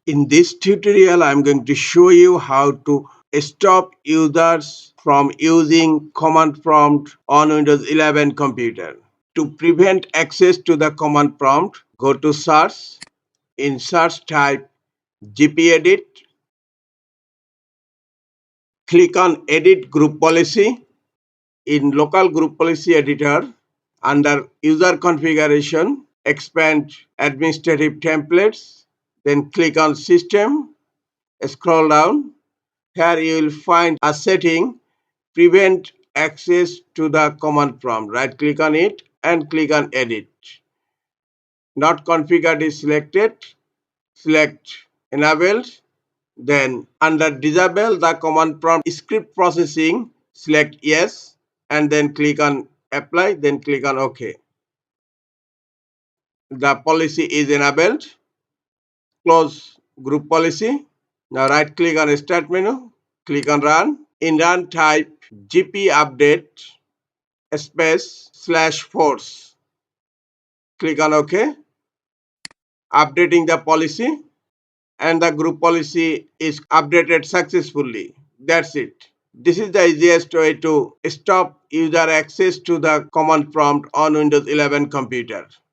In this tutorial, I'm going to show you how to stop users from using command prompt on Windows 11 computer. To prevent access to the command prompt, go to search. In search, type Gpedit. Click on Edit Group Policy. In Local Group Policy Editor, under User Configuration, expand Administrative Templates, then click on System, scroll down. Here you will find a setting, Prevent Access to the Command Prompt. Right click on it and click on Edit. Not configured is selected. Select Enabled. Then under Disable the Command Prompt Script Processing, select Yes and then click on Apply, then click on OK. The policy is enabled. Close Group Policy. Now right click on Start menu, click on Run. In Run, type gp update space /force. Click on OK. Updating the policy, and the group policy is updated successfully. That's it. This is the easiest way to stop user access to the command prompt on Windows 11 computer.